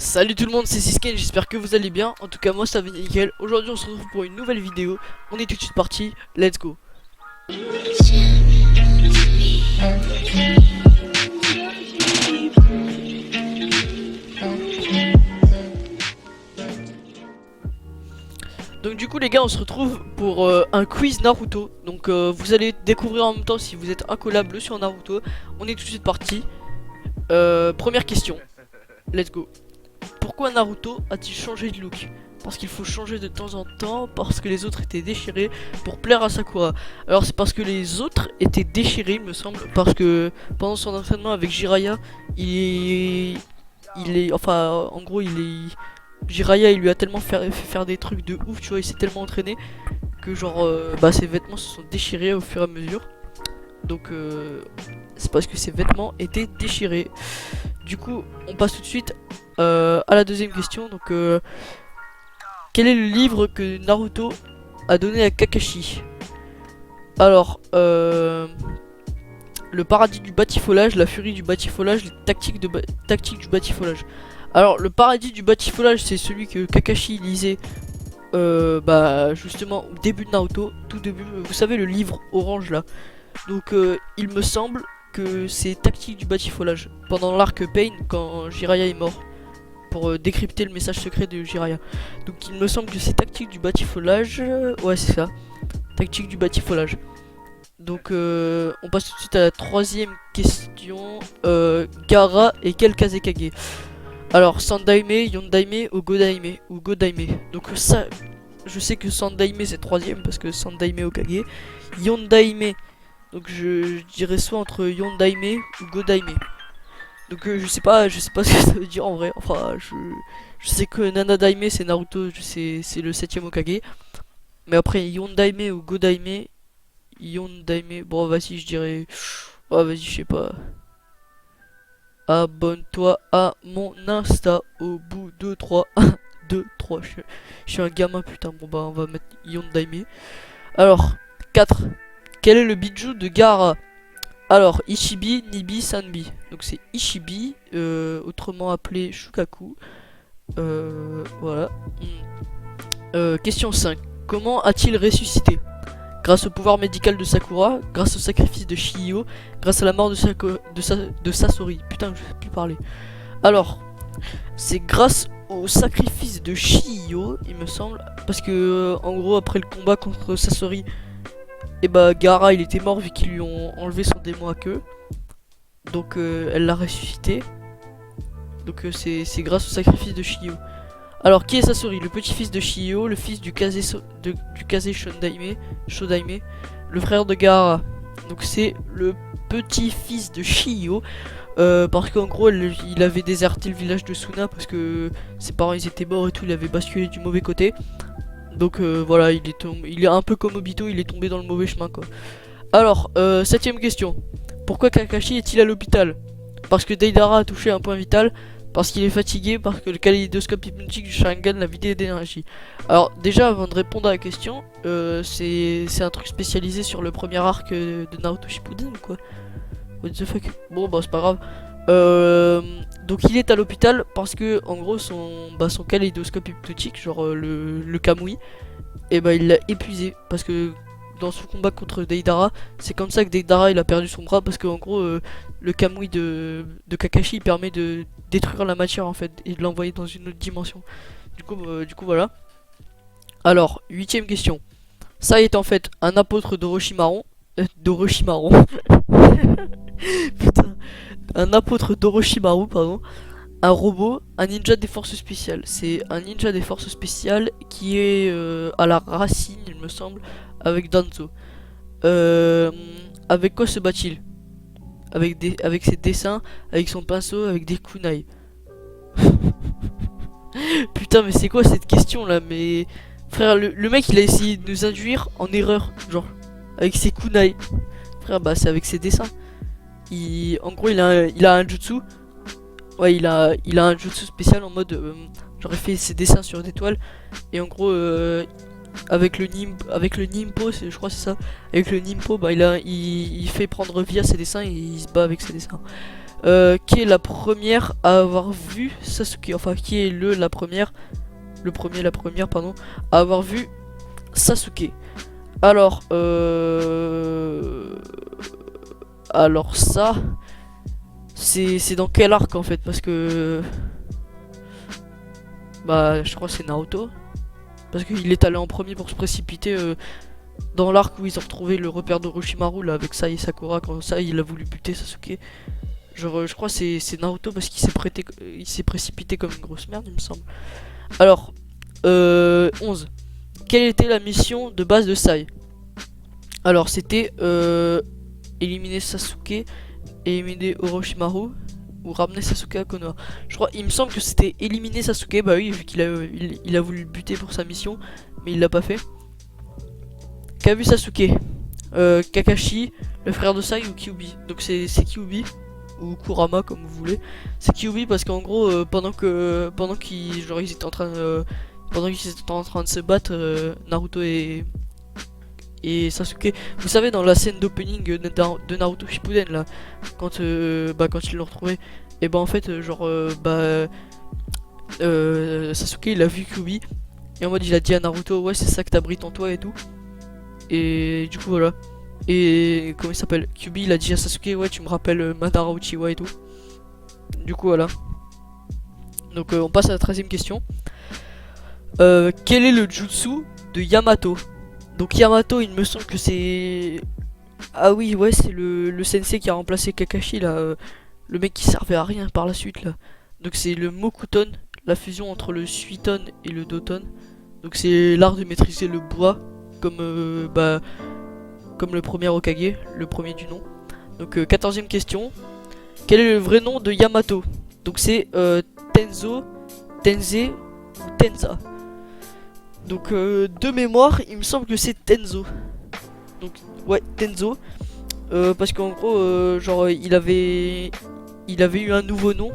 Salut tout le monde, c'est Sisken, j'espère que vous allez bien. En tout cas moi ça va nickel. Aujourd'hui on se retrouve pour une nouvelle vidéo. On est tout de suite parti, let's go. Donc du coup les gars, on se retrouve pour un quiz Naruto. Donc vous allez découvrir en même temps si vous êtes incollable sur Naruto. On est tout de suite parti. Première question, let's go. Pourquoi Naruto a-t-il changé de look? Parce qu'il faut changer de temps en temps, parce que les autres étaient déchirés pour plaire à Sakura. Alors c'est parce que les autres étaient déchirés, il me semble, parce que pendant son entraînement avec Jiraiya, enfin en gros Jiraiya il lui a tellement fait faire des trucs de ouf, tu vois, il s'est tellement entraîné que genre ses vêtements se sont déchirés au fur et à mesure. Donc c'est parce que ses vêtements étaient déchirés. Du coup on passe tout de suite à la deuxième question. Donc quel est le livre que Naruto a donné à Kakashi? Alors le paradis du batifolage, la furie du batifolage, les tactiques du batifolage. Alors le paradis du batifolage c'est celui que Kakashi lisait justement au début de Naruto, tout début, vous savez le livre orange là. Donc il me semble que c'est tactique du batifolage pendant l'arc Pain quand Jiraiya est mort pour décrypter le message secret de Jiraiya. Donc il me semble que c'est tactique du batifolage, ouais c'est ça, tactique du batifolage. Donc on passe tout de suite à la troisième question. Gaara et quel Kazekage? Alors Sandaime, Yondaime ou Godaime Donc ça je sais que Sandaime c'est troisième parce que Sandaime Hokage. Yondaime, donc je dirais soit entre Yondaime ou Godaime. Donc je sais pas ce que ça veut dire en vrai. Enfin je sais que Nanadaime c'est Naruto, c'est le 7ème Hokage. Mais après Yondaime ou Godaime, Yondaime, bon vas-y je dirais, oh vas-y je sais pas. Abonne-toi à mon Insta au bout de 3 1 2 3. Je suis un gamin putain. Bon bah on va mettre Yondaime. Alors 4. Quel est le bijou de Gaara? Alors Ishibi, Nibi, Sanbi. Donc c'est Ishibi, autrement appelé Shukaku. Voilà. Question 5. Comment a-t-il ressuscité? Grâce au pouvoir médical de Sakura, grâce au sacrifice de Shihyo, grâce à la mort de Sasori. Putain, je sais plus parler. Alors, c'est grâce au sacrifice de Shihyo, il me semble. Parce que, en gros, après le combat contre Sasori, et Gaara il était mort vu qu'ils lui ont enlevé son démon à queue. Donc, elle l'a ressuscité. Donc, c'est grâce au sacrifice de Shihyo. Alors qui est Sasori? Le petit-fils de Shihyo, le fils du Kaze Shodaime, le frère de Gaara. Donc c'est le petit-fils de Shihyo, parce qu'en gros il avait déserté le village de Suna parce que ses parents ils étaient morts et tout, il avait basculé du mauvais côté. Donc voilà, il est un peu comme Obito, il est tombé dans le mauvais chemin quoi. Alors, 7ème question. Pourquoi Kakashi est-il à l'hôpital? Parce que Deidara a touché un point vital. Parce qu'il est fatigué, parce que le kaléidoscope hypnotique du Sharingan l'a vidé d'énergie. Alors déjà avant de répondre à la question, c'est un truc spécialisé sur le premier arc de Naruto Shippuden ou quoi? What the fuck? Bon bah c'est pas grave. Donc il est à l'hôpital parce que en gros son kaléidoscope hypnotique, genre le Kamui, et il l'a épuisé. Parce que dans son combat contre Deidara, c'est comme ça que Deidara il a perdu son bras, parce que en gros le Kamui de Kakashi il permet de détruire la matière en fait et de l'envoyer dans une autre dimension. Du coup voilà. Alors 8ème question. Ça est en fait un apôtre d'Orochimaru. Putain. Un apôtre d'Orochimaru, pardon. Un robot, un ninja des forces spéciales. C'est un ninja des forces spéciales qui est à la racine, il me semble, avec Danzo. Avec quoi se bat-il? Avec ses dessins, avec son pinceau, avec des kunai. Putain, mais c'est quoi cette question là? Mais frère, le mec il a essayé de nous induire en erreur, genre avec ses kunai. Frère, c'est avec ses dessins. En gros, il a un jutsu. Ouais, il a un jutsu spécial en mode j'aurais fait ses dessins sur des toiles et en gros avec le Nimpo, je crois c'est ça. Avec le Nimpo, il fait prendre vie à ses dessins et il se bat avec ses dessins. qui est la première à avoir vu Sasuke. Enfin, qui est la première, la première, pardon, à avoir vu Sasuke. Alors, alors ça, c'est dans quel arc en fait? Parce que, bah, je crois que c'est Naruto. Parce qu'il est allé en premier pour se précipiter dans l'arc où ils ont retrouvé le repère d'Orochimaru là avec Sai et Sakura quand Sai il a voulu buter Sasuke. Genre je crois c'est Naruto parce qu'il s'est précipité comme une grosse merde il me semble. Alors 11. Quelle était la mission de base de Sai? Alors c'était éliminer Sasuke, éliminer Orochimaru ou ramener Sasuke à Konoha. Je crois, il me semble que c'était éliminer Sasuke, bah oui, vu qu'il a voulu le buter pour sa mission, mais il l'a pas fait. Qu'a vu Sasuke? Kakashi, le frère de Sai ou Kyuubi? Donc c'est Kyuubi ou Kurama comme vous voulez. C'est Kyuubi parce qu'en gros pendant qu'ils étaient en train de se battre Naruto et Sasuke, vous savez dans la scène d'opening de Naruto Shippuden là, quand ils l'ont retrouvé, et bah en fait Sasuke il a vu Kyuubi et en mode il a dit à Naruto ouais c'est ça que t'abrites en toi et tout, et du coup voilà. Et comment il s'appelle, Kyuubi il a dit à Sasuke ouais tu me rappelles Madara Uchiwa et tout. Du coup voilà. Donc on passe à la 13ème question. Quel est le jutsu de Yamato? Donc Yamato il me semble que c'est... Ah oui ouais c'est le sensei qui a remplacé Kakashi là, le mec qui servait à rien par la suite là. Donc c'est le Mokuton, la fusion entre le Suiton et le Doton. Donc c'est l'art de maîtriser le bois comme comme le premier Hokage, le premier du nom. Donc 14ème question. Quel est le vrai nom de Yamato? Donc c'est Tenzo, Tenzé ou Tenza. Donc de mémoire, il me semble que c'est Tenzo. Donc ouais, Tenzo. Parce qu'en gros, genre il avait eu un nouveau nom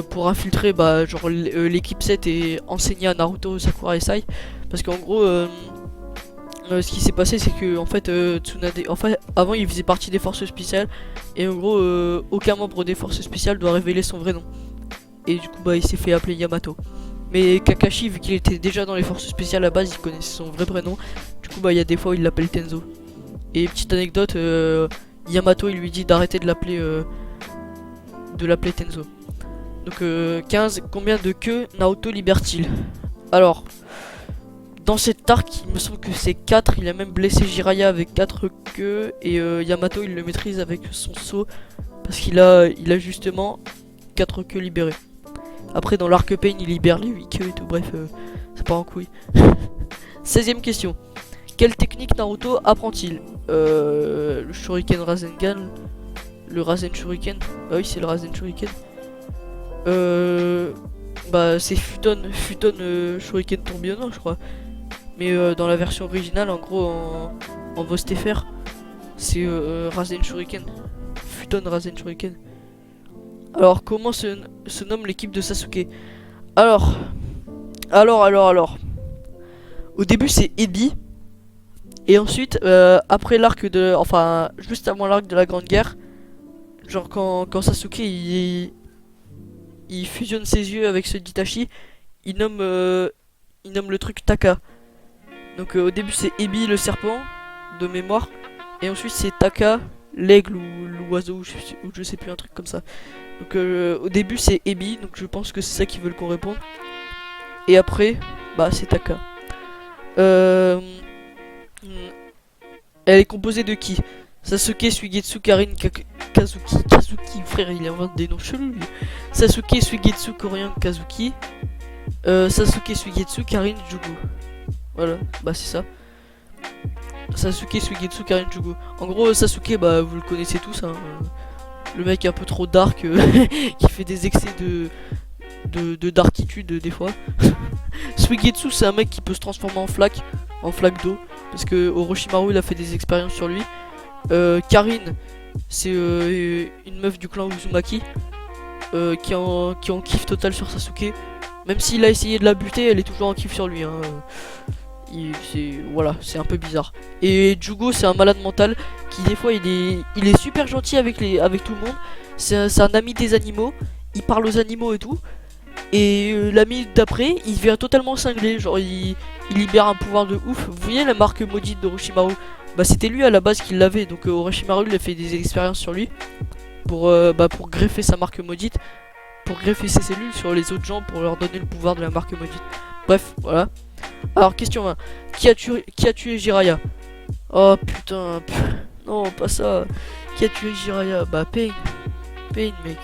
pour infiltrer genre l'équipe 7 et enseigner à Naruto, Sakura et Sai. Parce qu'en gros, ce qui s'est passé, c'est que en fait Tsunade, enfin avant il faisait partie des forces spéciales et en gros aucun membre des forces spéciales doit révéler son vrai nom. Et du coup il s'est fait appeler Yamato. Mais Kakashi, vu qu'il était déjà dans les forces spéciales à la base, il connaissait son vrai prénom. Du coup il y a des fois où il l'appelle Tenzo. Et petite anecdote, Yamato il lui dit d'arrêter de l'appeler Tenzo. Donc 15, combien de queues Naruto libère-t-il? Alors, dans cet arc, il me semble que c'est 4, il a même blessé Jiraiya avec 4 queues. Et Yamato il le maîtrise avec son saut, parce qu'il a justement 4 queues libérées. Après dans l'arc Pain il libère les 8 queues et tout, bref, c'est pas en couille. 16ème question. Quelle technique Naruto apprend-il? Le Shuriken Rasengan. Le Rasen Shuriken. Ah oui c'est le Rasen Shuriken. C'est Futon Shuriken Tourbillonnant je crois. Mais dans la version originale en gros en Vostéfer c'est Rasen Shuriken. Futon Rasen Shuriken. Alors comment se nomme l'équipe de Sasuke? Alors. Au début c'est Ebi. Et ensuite après l'arc de... Enfin juste avant l'arc de la Grande Guerre. Genre quand Sasuke il fusionne ses yeux avec ceux d'Itachi. Il nomme le truc Taka. Donc au début c'est Ebi le serpent de mémoire. Et ensuite c'est Taka l'aigle ou l'oiseau ou je sais plus, un truc comme ça. Donc au début c'est Ebi, donc je pense que c'est ça qu'ils veulent qu'on réponde. Et après c'est Taka. Elle est composée de qui? Sasuke, Suigetsu, Karin, Kazuki, frère il invente des noms chelous lui. Sasuke, Suigetsu, Koryan, Kazuki. Sasuke, Suigetsu, Karin, Jugo. Voilà, c'est ça. Sasuke, Suigetsu, Karin, Jugo. En gros Sasuke vous le connaissez tous hein. Le mec un peu trop dark qui fait des excès de darkitude des fois. Suigetsu c'est un mec qui peut se transformer en flaque d'eau. Parce que Orochimaru il a fait des expériences sur lui. Karin c'est une meuf du clan Uzumaki qui est en kiff total sur Sasuke. Même s'il a essayé de la buter, elle est toujours en kiff sur lui hein. Voilà, c'est un peu bizarre. Et Jugo c'est un malade mental qui des fois il est super gentil avec tout le monde, c'est un ami des animaux. Il parle aux animaux et tout. Et la minute d'après, il devient totalement cinglé. Genre, il libère un pouvoir de ouf. Vous voyez la marque maudite d'Orochimaru? Bah, c'était lui à la base qui l'avait. Donc, Orochimaru, il a fait des expériences sur lui pour greffer sa marque maudite. Pour greffer ses cellules sur les autres gens pour leur donner le pouvoir de la marque maudite. Bref, voilà. Alors, question 1. Qui a tué Jiraiya? Oh putain. Non, pas ça. Qui a tué Jiraiya? Bah, Pain. Pain, mec.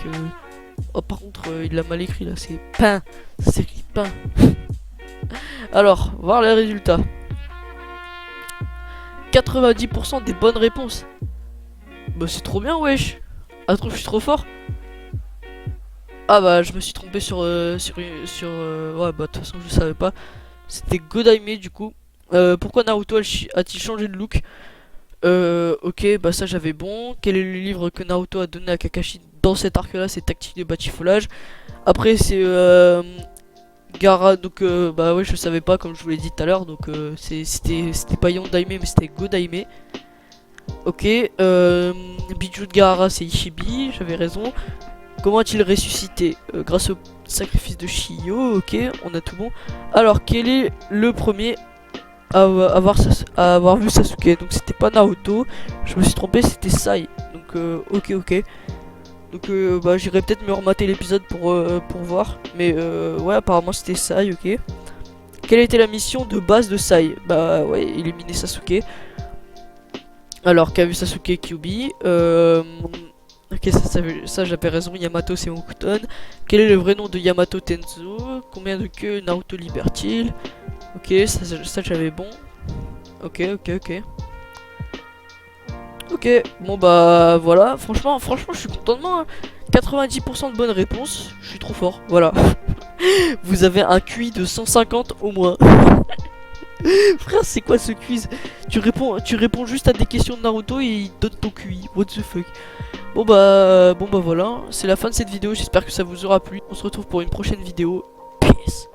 Oh, par contre, il l'a mal écrit là. C'est pain. Ça s'écrit pain. Alors, voir les résultats. 90% des bonnes réponses. Bah, c'est trop bien, wesh. Ah, trop, je suis trop fort. Ah bah je me suis trompé ouais bah de toute façon je savais pas. C'était Godaime du coup. Pourquoi Naruto a-t-il changé de look? Ok bah ça j'avais bon. Quel est le livre que Naruto a donné à Kakashi dans cet arc là? C'est Tactique de Batifolage. Après c'est Gara donc bah ouais je savais pas comme je vous l'ai dit tout à l'heure. Donc c'était pas Yondaime mais c'était Godaime. Ok Biju de Gaara c'est Ishibi, j'avais raison. Comment a-t-il ressuscité? Grâce au sacrifice de Shio, ok, on a tout bon. Alors, quel est le premier à avoir vu Sasuke? Donc, c'était pas Naruto, je me suis trompé, c'était Sai. Donc, ok. Donc, bah, j'irai peut-être me remater l'épisode pour voir. Mais, ouais, apparemment, c'était Sai, ok. Quelle était la mission de base de Sai? Bah, ouais, éliminer Sasuke. Alors, qu'a vu Sasuke Kyuubi? Ok, ça j'avais raison, Yamato c'est Mokuton. Quel est le vrai nom de Yamato Tenzo? Combien de queues Naruto libère-t-il? Ok, ça j'avais bon. Ok. Ok, bon bah voilà, franchement je suis content de moi. 90% de bonnes réponses, je suis trop fort, voilà. Vous avez un QI de 150 au moins. Frère, c'est quoi ce quiz? Tu réponds juste à des questions de Naruto et il te donne ton QI, what the fuck. Bon bah voilà, c'est la fin de cette vidéo, j'espère que ça vous aura plu. On se retrouve pour une prochaine vidéo. Peace.